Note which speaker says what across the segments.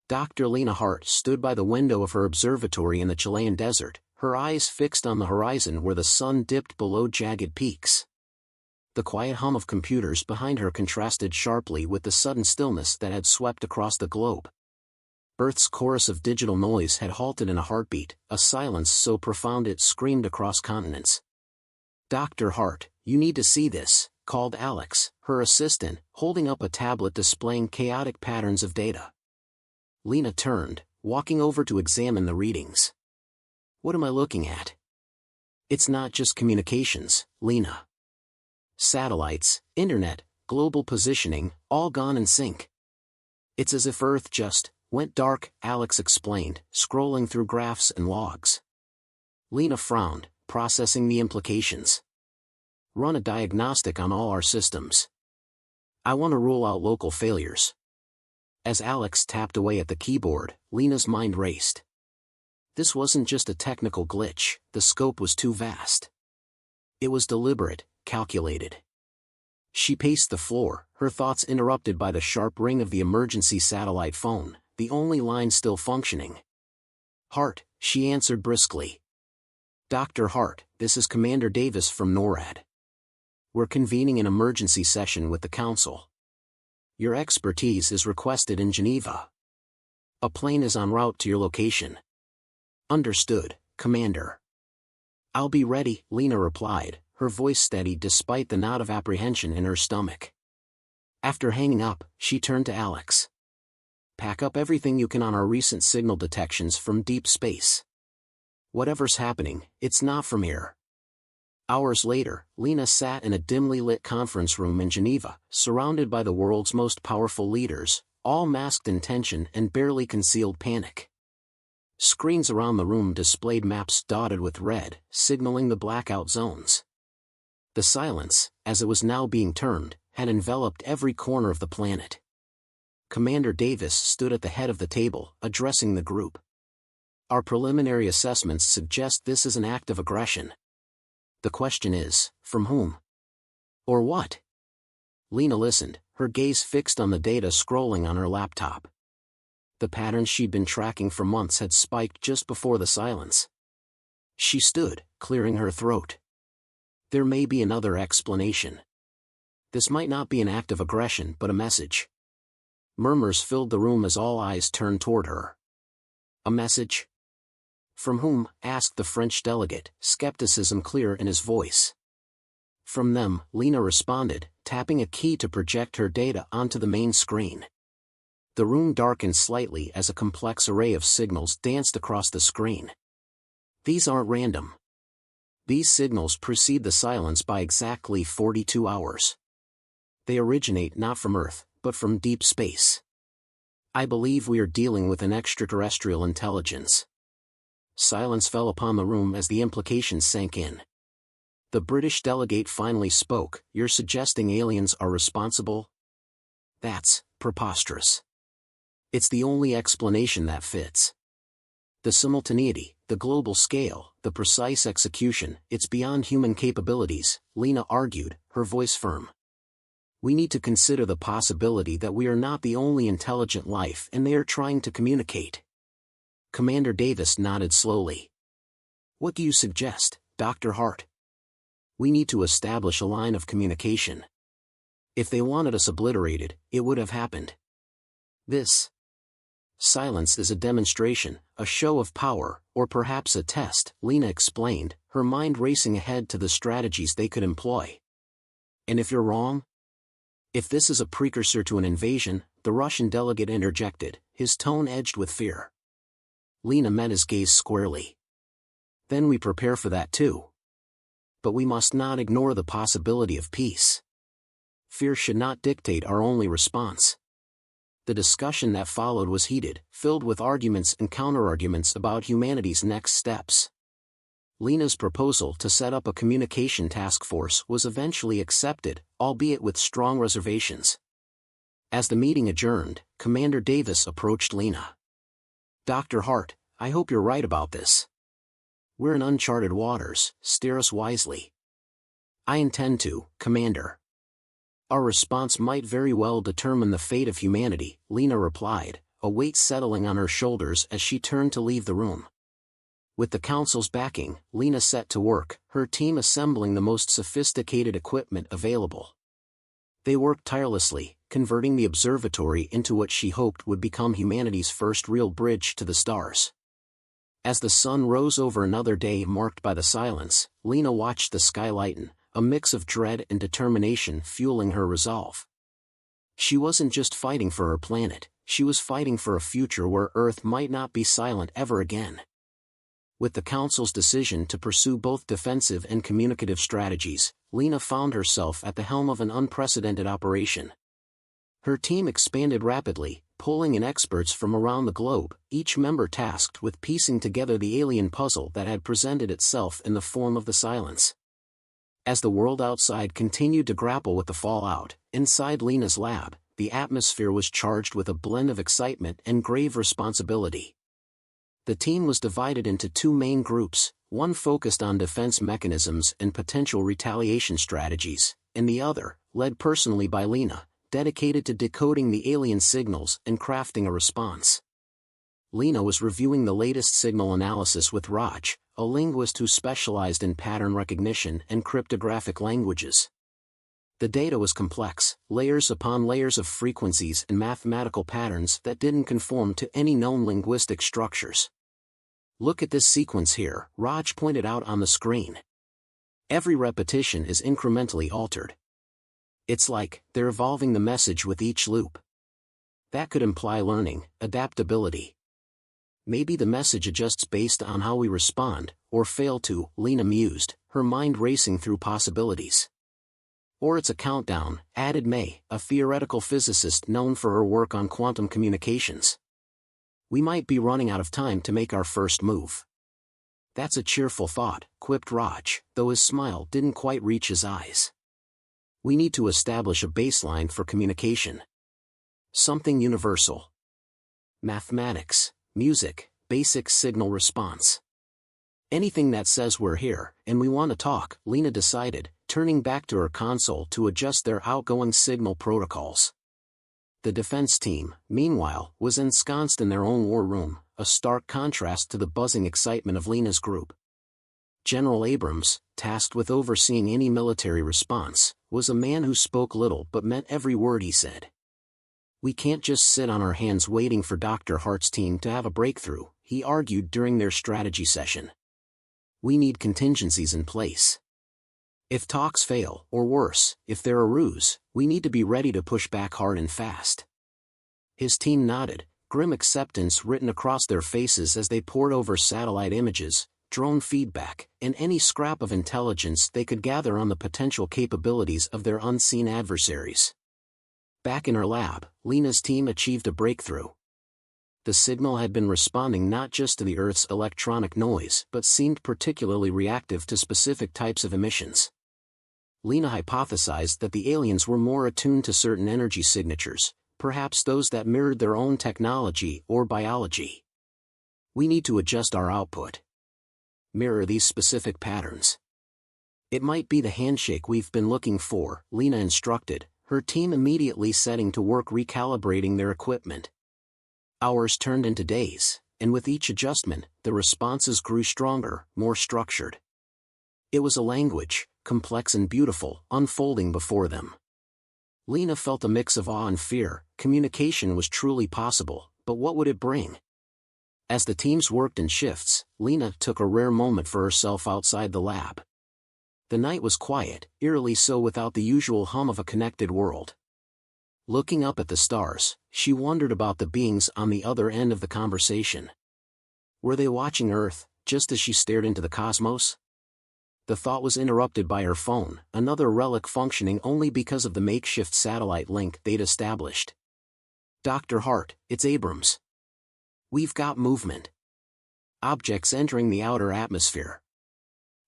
Speaker 1: Dr. Lena Hart stood by the window of her observatory in the Chilean desert, her eyes fixed on the horizon where the sun dipped below jagged peaks. The quiet hum of computers behind her contrasted sharply with the sudden stillness that had swept across the globe. Earth's chorus of digital noise had halted in a heartbeat, a silence so profound it screamed across continents. "Dr. Hart, you need to see this," called Alex, her assistant, holding up a tablet displaying chaotic patterns of data. Lena turned, walking over to examine the readings. "What am I looking at?" "It's not just communications, Lena. Satellites, internet, global positioning, all gone in sync. It's as if Earth just went dark," Alex explained, scrolling through graphs and logs. Lena frowned, processing the implications. "Run a diagnostic on all our systems. I want to rule out local failures." As Alex tapped away at the keyboard, Lena's mind raced. This wasn't just a technical glitch, the scope was too vast. It was deliberate, calculated. She paced the floor, her thoughts interrupted by the sharp ring of the emergency satellite phone, the only line still functioning. "Hart," she answered briskly. "Dr. Hart, this is Commander Davis from NORAD. We're convening an emergency session with the Council. Your expertise is requested in Geneva. A plane is en route to your location." "Understood, Commander." "I'll be ready," Lena replied, her voice steady despite the knot of apprehension in her stomach. After hanging up, she turned to Alex. "Pack up everything you can on our recent signal detections from deep space. Whatever's happening, it's not from here." Hours later, Lena sat in a dimly lit conference room in Geneva, surrounded by the world's most powerful leaders, all masked in tension and barely concealed panic. Screens around the room displayed maps dotted with red, signaling the blackout zones. The silence, as it was now being termed, had enveloped every corner of the planet. Commander Davis stood at the head of the table, addressing the group. "Our preliminary assessments suggest this is an act of aggression. The question is, from whom? Or what?" Lena listened, her gaze fixed on the data scrolling on her laptop. The patterns she'd been tracking for months had spiked just before the silence. She stood, clearing her throat. There may be another explanation. This might not be an act of aggression but a message. Murmurs filled the room as all eyes turned toward her. "A message? From whom?" asked the French delegate, skepticism clear in his voice. "From them," Lena responded, tapping a key to project her data onto the main screen. The room darkened slightly as a complex array of signals danced across the screen. "These aren't random. These signals precede the silence by exactly 42 hours. They originate not from Earth, but from deep space. I believe we are dealing with an extraterrestrial intelligence." Silence fell upon the room as the implications sank in. The British delegate finally spoke. "You're suggesting aliens are responsible? That's preposterous. It's the only explanation that fits. The simultaneity, the global scale, the precise execution, it's beyond human capabilities," Lena argued, her voice firm. "We need to consider the possibility that we are not the only intelligent life and they are trying to communicate." Commander Davis nodded slowly. "What do you suggest, Dr. Hart?" "We need to establish a line of communication. If they wanted us obliterated, it would have happened. This silence is a demonstration, a show of power, or perhaps a test," Lena explained, her mind racing ahead to the strategies they could employ. "And if you're wrong? If this is a precursor to an invasion," the Russian delegate interjected, his tone edged with fear. Lena met his gaze squarely. "Then we prepare for that too. But we must not ignore the possibility of peace. Fear should not dictate our only response." The discussion that followed was heated, filled with arguments and counterarguments about humanity's next steps. Lena's proposal to set up a communication task force was eventually accepted, albeit with strong reservations. As the meeting adjourned, Commander Davis approached Lena. "Dr. Hart, I hope you're right about this. We're in uncharted waters, steer us wisely." "I intend to, Commander." "Our response might very well determine the fate of humanity," Lena replied, a weight settling on her shoulders as she turned to leave the room. With the council's backing, Lena set to work, her team assembling the most sophisticated equipment available. They worked tirelessly, converting the observatory into what she hoped would become humanity's first real bridge to the stars. As the sun rose over another day marked by the silence, Lena watched the sky lighten, a mix of dread and determination fueling her resolve. She wasn't just fighting for her planet, she was fighting for a future where Earth might not be silent ever again. With the Council's decision to pursue both defensive and communicative strategies, Lena found herself at the helm of an unprecedented operation. Her team expanded rapidly, pulling in experts from around the globe, each member tasked with piecing together the alien puzzle that had presented itself in the form of the silence. As the world outside continued to grapple with the fallout, inside Lena's lab, the atmosphere was charged with a blend of excitement and grave responsibility. The team was divided into two main groups, one focused on defense mechanisms and potential retaliation strategies, and the other, led personally by Lena, dedicated to decoding the alien signals and crafting a response. Lena was reviewing the latest signal analysis with Raj, a linguist who specialized in pattern recognition and cryptographic languages. The data was complex, layers upon layers of frequencies and mathematical patterns that didn't conform to any known linguistic structures. "Look at this sequence here," Raj pointed out on the screen. "Every repetition is incrementally altered. It's like they're evolving the message with each loop. That could imply learning, adaptability. Maybe the message adjusts based on how we respond, or fail to," Lena mused, her mind racing through possibilities. "Or it's a countdown," added May, a theoretical physicist known for her work on quantum communications. "We might be running out of time to make our first move." "That's a cheerful thought," quipped Raj, though his smile didn't quite reach his eyes. "We need to establish a baseline for communication. Something universal. Mathematics, music, basic signal response. Anything that says we're here, and we want to talk," Lena decided, turning back to her console to adjust their outgoing signal protocols. The defense team, meanwhile, was ensconced in their own war room, a stark contrast to the buzzing excitement of Lena's group. General Abrams, tasked with overseeing any military response, was a man who spoke little but meant every word he said. "We can't just sit on our hands waiting for Dr. Hart's team to have a breakthrough," he argued during their strategy session. "We need contingencies in place. If talks fail, or worse, if they're a ruse, we need to be ready to push back hard and fast." His team nodded, grim acceptance written across their faces as they pored over satellite images, drone feedback, and any scrap of intelligence they could gather on the potential capabilities of their unseen adversaries. Back in her lab, Lena's team achieved a breakthrough. The signal had been responding not just to the Earth's electronic noise but seemed particularly reactive to specific types of emissions. Lena hypothesized that the aliens were more attuned to certain energy signatures, perhaps those that mirrored their own technology or biology. "We need to adjust our output. Mirror these specific patterns. It might be the handshake we've been looking for," Lena instructed, her team immediately setting to work recalibrating their equipment. Hours turned into days, and with each adjustment, the responses grew stronger, more structured. It was a language, complex and beautiful, unfolding before them. Lena felt a mix of awe and fear. Communication was truly possible, but what would it bring? As the teams worked in shifts, Lena took a rare moment for herself outside the lab. The night was quiet, eerily so without the usual hum of a connected world. Looking up at the stars, she wondered about the beings on the other end of the conversation. Were they watching Earth, just as she stared into the cosmos? The thought was interrupted by her phone, another relic functioning only because of the makeshift satellite link they'd established. "Dr. Hart, it's Abrams. We've got movement. Objects entering the outer atmosphere.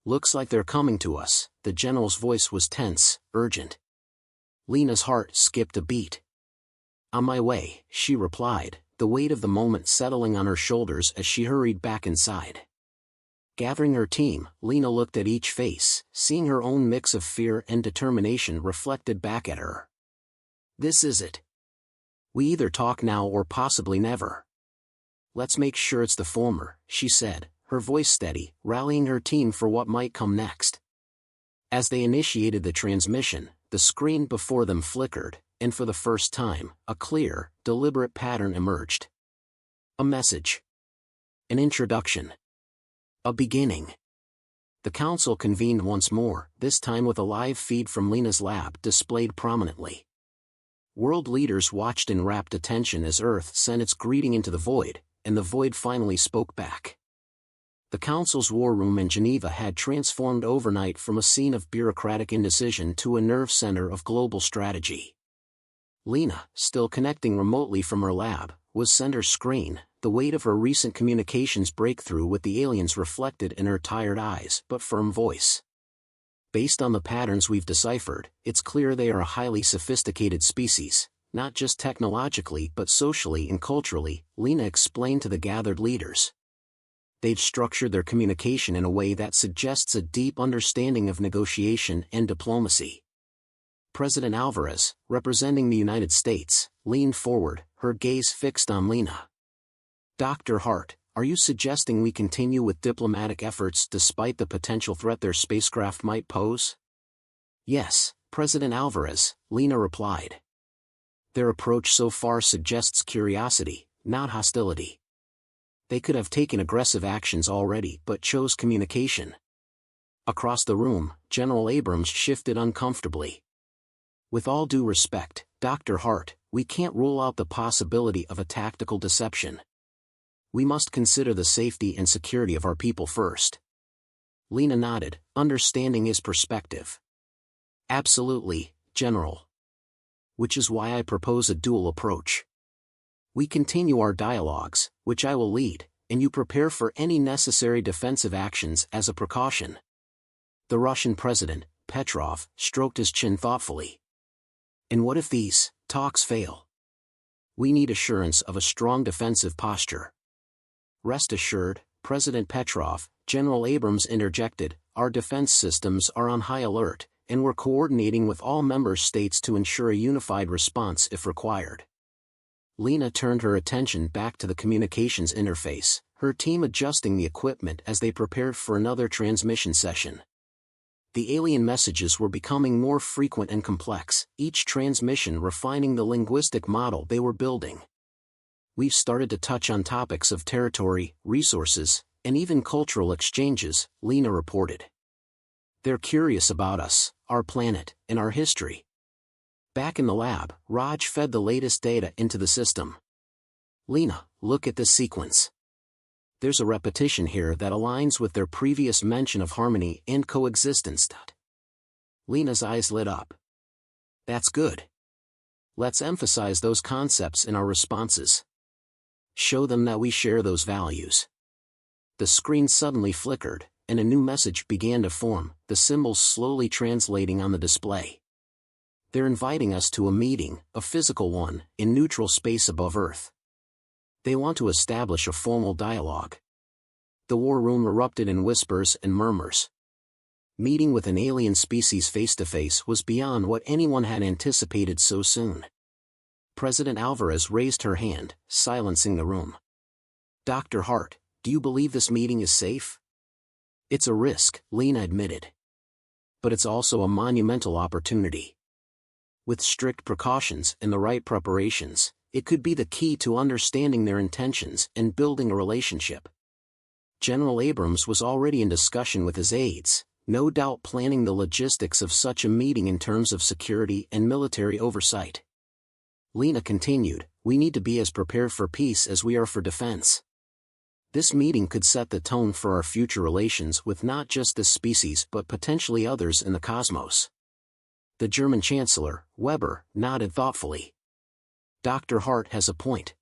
Speaker 1: Looks like they're coming to us." The general's voice was tense, urgent. Lena's heart skipped a beat. "On my way," she replied, the weight of the moment settling on her shoulders as she hurried back inside. Gathering her team, Lena looked at each face, seeing her own mix of fear and determination reflected back at her. "This is it. We either talk now or possibly never. Let's make sure it's the former, she said, her voice steady, rallying her team for what might come next. As they initiated the transmission, the screen before them flickered, and for the first time, a clear, deliberate pattern emerged. A message. An introduction. A beginning. The council convened once more, this time with a live feed from Lena's lab displayed prominently. World leaders watched in rapt attention as Earth sent its greeting into the void, and the void finally spoke back. The council's war room in Geneva had transformed overnight from a scene of bureaucratic indecision to a nerve center of global strategy. Lena, still connecting remotely from her lab, was center screen, the weight of her recent communications breakthrough with the aliens reflected in her tired eyes but firm voice. Based on the patterns we've deciphered, it's clear they are a highly sophisticated species, not just technologically but socially and culturally, Lena explained to the gathered leaders. They've structured their communication in a way that suggests a deep understanding of negotiation and diplomacy. President Alvarez, representing the United States, leaned forward, her gaze fixed on Lena. Dr. Hart, are you suggesting we continue with diplomatic efforts despite the potential threat their spacecraft might pose? Yes, President Alvarez, Lena replied. Their approach so far suggests curiosity, not hostility. They could have taken aggressive actions already but chose communication. Across the room, General Abrams shifted uncomfortably. With all due respect, Dr. Hart, we can't rule out the possibility of a tactical deception. We must consider the safety and security of our people first. Lena nodded, understanding his perspective. Absolutely, General. Which is why I propose a dual approach. We continue our dialogues, which I will lead, and you prepare for any necessary defensive actions as a precaution. The Russian president, Petrov, stroked his chin thoughtfully. And what if these talks fail? We need assurance of a strong defensive posture. Rest assured, President Petrov, General Abrams interjected, our defense systems are on high alert, and we're coordinating with all member states to ensure a unified response if required. Lena turned her attention back to the communications interface, her team adjusting the equipment as they prepared for another transmission session. The alien messages were becoming more frequent and complex, each transmission refining the linguistic model they were building. We've started to touch on topics of territory, resources, and even cultural exchanges, Lena reported. They're curious about us, our planet, and our history. Back in the lab, Raj fed the latest data into the system. Lena, look at this sequence. There's a repetition here that aligns with their previous mention of harmony and coexistence. Lena's eyes lit up. That's good. Let's emphasize those concepts in our responses. Show them that we share those values. The screen suddenly flickered, and a new message began to form, the symbols slowly translating on the display. They're inviting us to a meeting, a physical one, in neutral space above Earth. They want to establish a formal dialogue. The war room erupted in whispers and murmurs. Meeting with an alien species face-to-face was beyond what anyone had anticipated so soon. President Alvarez raised her hand, silencing the room. Dr. Hart, do you believe this meeting is safe? It's a risk, Lena admitted. But it's also a monumental opportunity. With strict precautions and the right preparations, it could be the key to understanding their intentions and building a relationship. General Abrams was already in discussion with his aides, no doubt planning the logistics of such a meeting in terms of security and military oversight. Lena continued, we need to be as prepared for peace as we are for defense. This meeting could set the tone for our future relations with not just this species but potentially others in the cosmos. The German Chancellor, Weber, nodded thoughtfully. Dr. Hart has a point.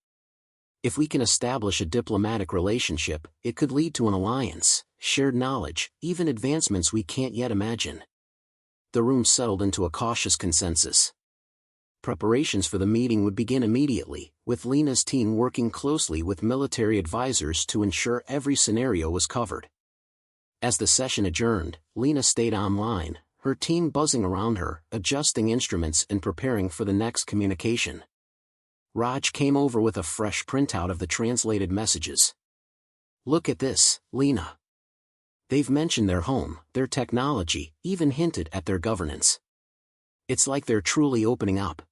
Speaker 1: If we can establish a diplomatic relationship, it could lead to an alliance, shared knowledge, even advancements we can't yet imagine. The room settled into a cautious consensus. Preparations for the meeting would begin immediately, with Lena's team working closely with military advisors to ensure every scenario was covered. As the session adjourned, Lena stayed online, her team buzzing around her, adjusting instruments and preparing for the next communication. Raj came over with a fresh printout of the translated messages. "Look at this, Lena. They've mentioned their home, their technology, even hinted at their governance. It's like they're truly opening up."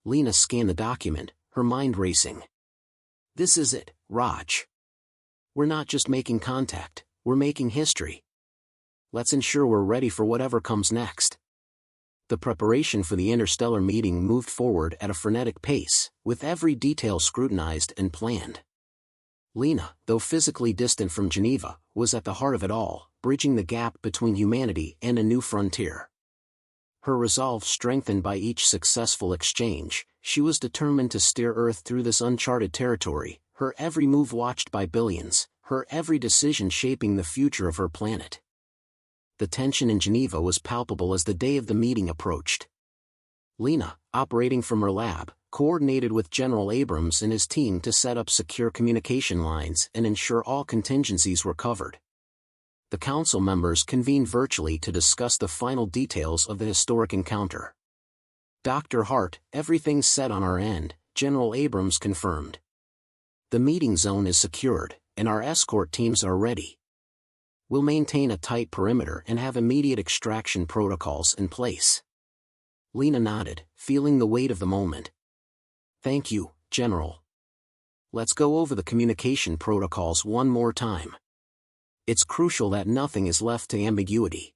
Speaker 1: Lena scanned the document, her mind racing. "This is it, Raj. We're not just making contact, we're making history. Let's ensure we're ready for whatever comes next." The preparation for the interstellar meeting moved forward at a frenetic pace, with every detail scrutinized and planned. Lena, though physically distant from Geneva, was at the heart of it all, bridging the gap between humanity and a new frontier. Her resolve strengthened by each successful exchange, she was determined to steer Earth through this uncharted territory, her every move watched by billions, her every decision shaping the future of her planet. The tension in Geneva was palpable as the day of the meeting approached. Lena, operating from her lab, coordinated with General Abrams and his team to set up secure communication lines and ensure all contingencies were covered. The council members convened virtually to discuss the final details of the historic encounter. "Dr. Hart, everything's set on our end," General Abrams confirmed. "The meeting zone is secured, and our escort teams are ready. We'll maintain a tight perimeter and have immediate extraction protocols in place." Lena nodded, feeling the weight of the moment. "Thank you, General. Let's go over the communication protocols one more time. It's crucial that nothing is left to ambiguity."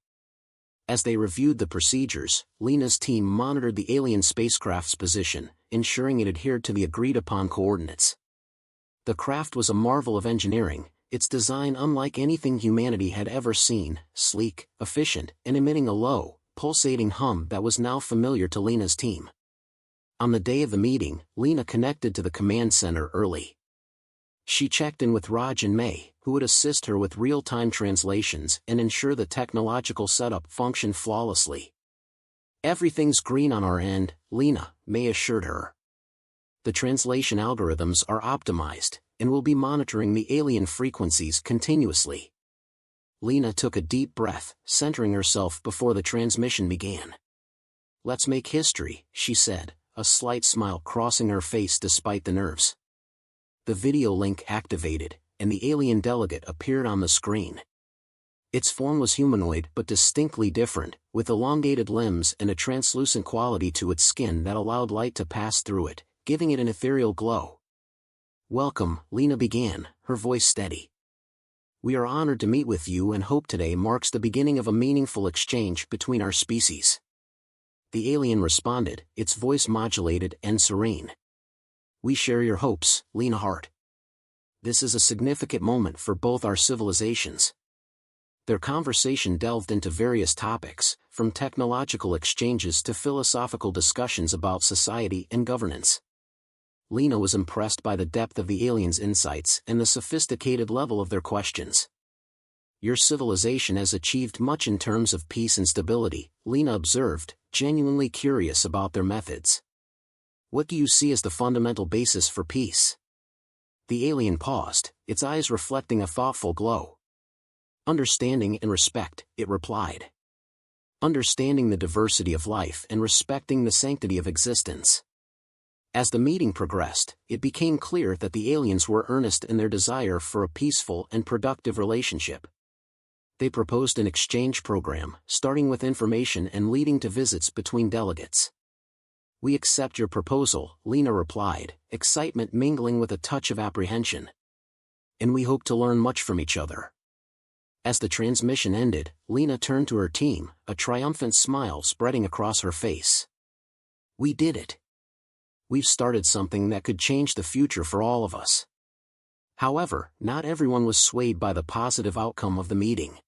Speaker 1: As they reviewed the procedures, Lena's team monitored the alien spacecraft's position, ensuring it adhered to the agreed-upon coordinates. The craft was a marvel of engineering, its design unlike anything humanity had ever seen, sleek, efficient, and emitting a low, pulsating hum that was now familiar to Lena's team. On the day of the meeting, Lena connected to the command center early. She checked in with Raj and May, who would assist her with real-time translations and ensure the technological setup functioned flawlessly. "Everything's green on our end," Lena, May assured her. "The translation algorithms are optimized, and we'll be monitoring the alien frequencies continuously." Lena took a deep breath, centering herself before the transmission began. "Let's make history," she said, a slight smile crossing her face despite the nerves. The video link activated, and the alien delegate appeared on the screen. Its form was humanoid but distinctly different, with elongated limbs and a translucent quality to its skin that allowed light to pass through it, giving it an ethereal glow. "Welcome," Lena began, her voice steady. "We are honored to meet with you and hope today marks the beginning of a meaningful exchange between our species." The alien responded, its voice modulated and serene. "We share your hopes, Lena Hart. This is a significant moment for both our civilizations." Their conversation delved into various topics, from technological exchanges to philosophical discussions about society and governance. Lena was impressed by the depth of the aliens' insights and the sophisticated level of their questions. "Your civilization has achieved much in terms of peace and stability," Lena observed, genuinely curious about their methods. "What do you see as the fundamental basis for peace?" The alien paused, its eyes reflecting a thoughtful glow. "Understanding and respect," it replied. "Understanding the diversity of life and respecting the sanctity of existence." As the meeting progressed, it became clear that the aliens were earnest in their desire for a peaceful and productive relationship. They proposed an exchange program, starting with information and leading to visits between delegates. "We accept your proposal," Lena replied, excitement mingling with a touch of apprehension. "And we hope to learn much from each other." As the transmission ended, Lena turned to her team, a triumphant smile spreading across her face. "We did it. We've started something that could change the future for all of us." However, not everyone was swayed by the positive outcome of the meeting.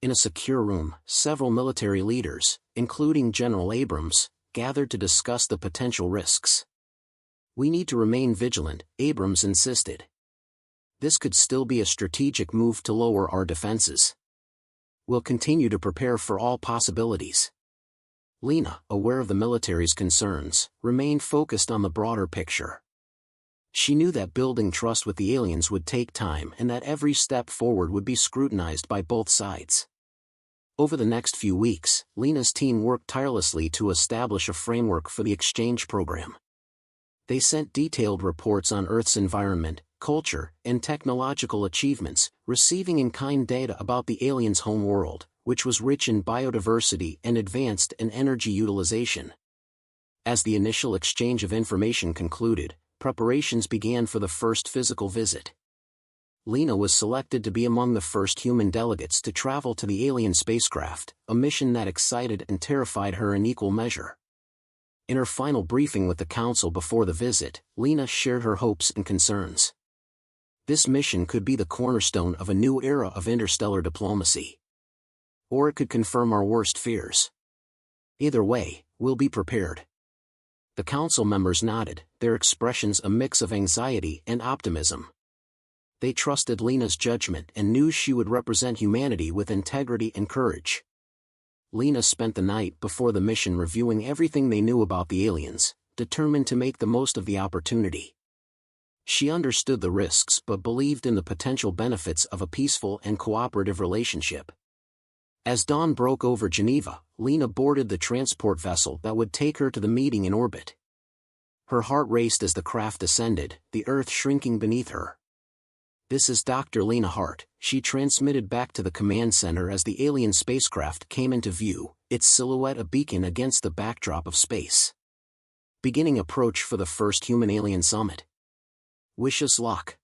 Speaker 1: In a secure room, several military leaders, including General Abrams, gathered to discuss the potential risks. "We need to remain vigilant," Abrams insisted. "This could still be a strategic move to lower our defenses. We'll continue to prepare for all possibilities." Lena, aware of the military's concerns, remained focused on the broader picture. She knew that building trust with the aliens would take time and that every step forward would be scrutinized by both sides. Over the next few weeks, Lena's team worked tirelessly to establish a framework for the exchange program. They sent detailed reports on Earth's environment, culture, and technological achievements, receiving in-kind data about the aliens' home world, which was rich in biodiversity and advanced in energy utilization. As the initial exchange of information concluded, preparations began for the first physical visit. Lena was selected to be among the first human delegates to travel to the alien spacecraft, a mission that excited and terrified her in equal measure. In her final briefing with the Council before the visit, Lena shared her hopes and concerns. This mission could be the cornerstone of a new era of interstellar diplomacy. Or it could confirm our worst fears. Either way, we'll be prepared. The Council members nodded, their expressions a mix of anxiety and optimism. They trusted Lena's judgment and knew she would represent humanity with integrity and courage. Lena spent the night before the mission reviewing everything they knew about the aliens, determined to make the most of the opportunity. She understood the risks but believed in the potential benefits of a peaceful and cooperative relationship. As dawn broke over Geneva, Lena boarded the transport vessel that would take her to the meeting in orbit. Her heart raced as the craft ascended, the Earth shrinking beneath her. "This is Dr. Lena Hart," she transmitted back to the command center as the alien spacecraft came into view, its silhouette a beacon against the backdrop of space. "Beginning approach for the first human-alien summit. Wish us luck."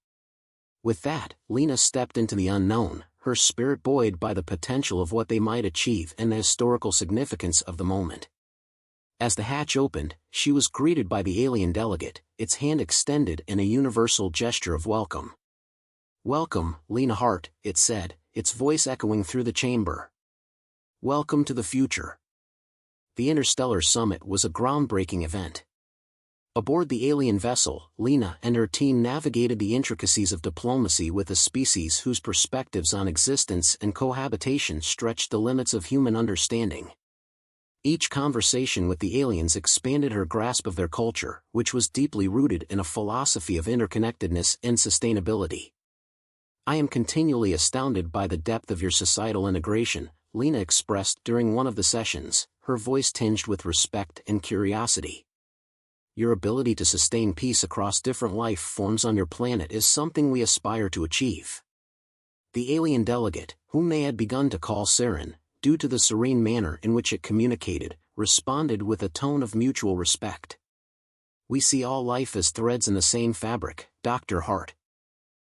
Speaker 1: With that, Lena stepped into the unknown, her spirit buoyed by the potential of what they might achieve and the historical significance of the moment. As the hatch opened, she was greeted by the alien delegate, its hand extended in a universal gesture of welcome. "Welcome, Lena Hart," it said, its voice echoing through the chamber. "Welcome to the future." The Interstellar Summit was a groundbreaking event. Aboard the alien vessel, Lena and her team navigated the intricacies of diplomacy with a species whose perspectives on existence and cohabitation stretched the limits of human understanding. Each conversation with the aliens expanded her grasp of their culture, which was deeply rooted in a philosophy of interconnectedness and sustainability. "I am continually astounded by the depth of your societal integration," Lena expressed during one of the sessions, her voice tinged with respect and curiosity. "Your ability to sustain peace across different life forms on your planet is something we aspire to achieve." The alien delegate, whom they had begun to call Saren, due to the serene manner in which it communicated, responded with a tone of mutual respect. "We see all life as threads in the same fabric, Dr. Hart.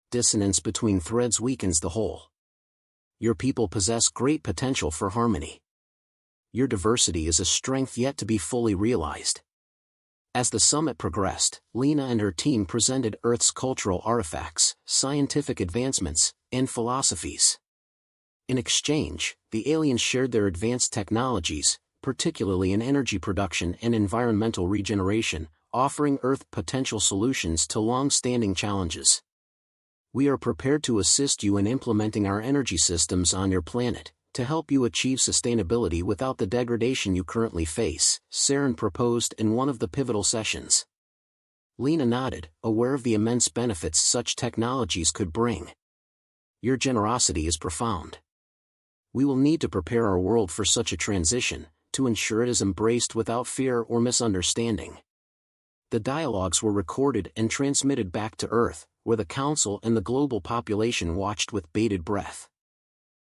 Speaker 1: Dissonance between threads weakens the whole. Your people possess great potential for harmony. Your diversity is a strength yet to be fully realized." As the summit progressed, Lena and her team presented Earth's cultural artifacts, scientific advancements, and philosophies. In exchange, the aliens shared their advanced technologies, particularly in energy production and environmental regeneration, offering Earth potential solutions to long-standing challenges. "We are prepared to assist you in implementing our energy systems on your planet, to help you achieve sustainability without the degradation you currently face," Saren proposed in one of the pivotal sessions. Lena nodded, aware of the immense benefits such technologies could bring. "Your generosity is profound. We will need to prepare our world for such a transition, to ensure it is embraced without fear or misunderstanding." The dialogues were recorded and transmitted back to Earth, where the Council and the global population watched with bated breath.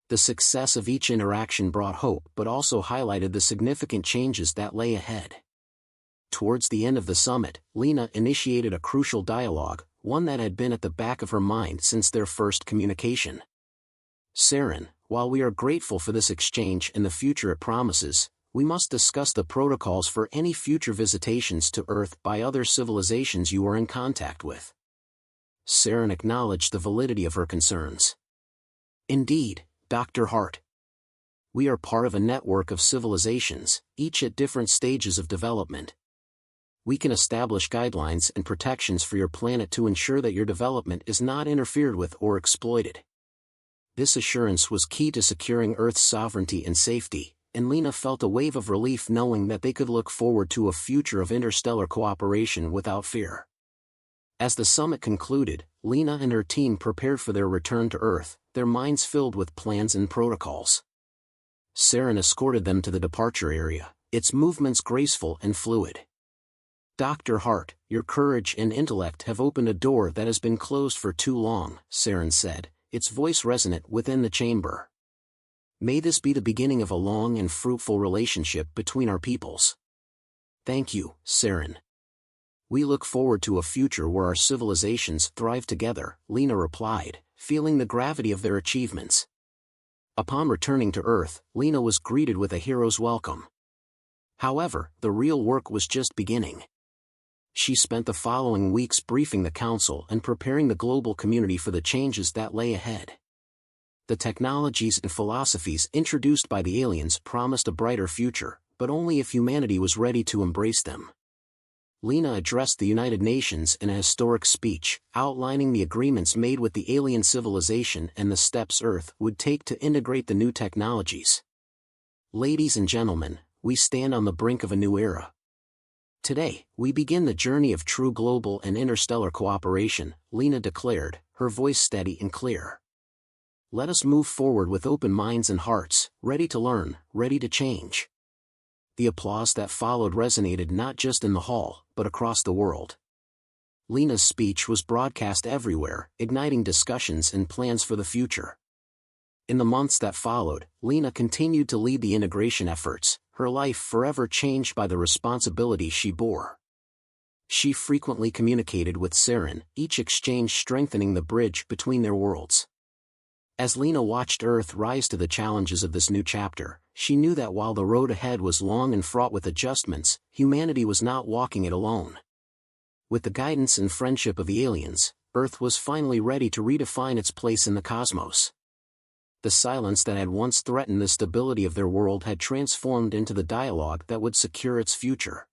Speaker 1: The success of each interaction brought hope but also highlighted the significant changes that lay ahead. Towards the end of the summit, Lena initiated a crucial dialogue, one that had been at the back of her mind since their first communication. "Saren, while we are grateful for this exchange and the future it promises, we must discuss the protocols for any future visitations to Earth by other civilizations you are in contact with." Saren acknowledged the validity of her concerns. "Indeed, Dr. Hart. We are part of a network of civilizations, each at different stages of development. We can establish guidelines and protections for your planet to ensure that your development is not interfered with or exploited." This assurance was key to securing Earth's sovereignty and safety, and Lena felt a wave of relief knowing that they could look forward to a future of interstellar cooperation without fear. As the summit concluded, Lena and her team prepared for their return to Earth, their minds filled with plans and protocols. Saren escorted them to the departure area, its movements graceful and fluid. Dr. Hart, your courage and intellect have opened a door that has been closed for too long, Saren said, its voice resonant within the chamber. May this be the beginning of a long and fruitful relationship between our peoples. Thank you, Saren. We look forward to a future where our civilizations thrive together, Lena replied, feeling the gravity of their achievements. Upon returning to Earth, Lena was greeted with a hero's welcome. However, the real work was just beginning. She spent the following weeks briefing the Council and preparing the global community for the changes that lay ahead. The technologies and philosophies introduced by the aliens promised a brighter future, but only if humanity was ready to embrace them. Lena addressed the United Nations in a historic speech, outlining the agreements made with the alien civilization and the steps Earth would take to integrate the new technologies. Ladies and gentlemen, we stand on the brink of a new era. Today, we begin the journey of true global and interstellar cooperation, Lena declared, her voice steady and clear. Let us move forward with open minds and hearts, ready to learn, ready to change. The applause that followed resonated not just in the hall, but across the world. Lena's speech was broadcast everywhere, igniting discussions and plans for the future. In the months that followed, Lena continued to lead the integration efforts, her life forever changed by the responsibility she bore. She frequently communicated with Saren, each exchange strengthening the bridge between their worlds. As Lena watched Earth rise to the challenges of this new chapter, she knew that while the road ahead was long and fraught with adjustments, humanity was not walking it alone. With the guidance and friendship of the aliens, Earth was finally ready to redefine its place in the cosmos. The silence that had once threatened the stability of their world had transformed into the dialogue that would secure its future.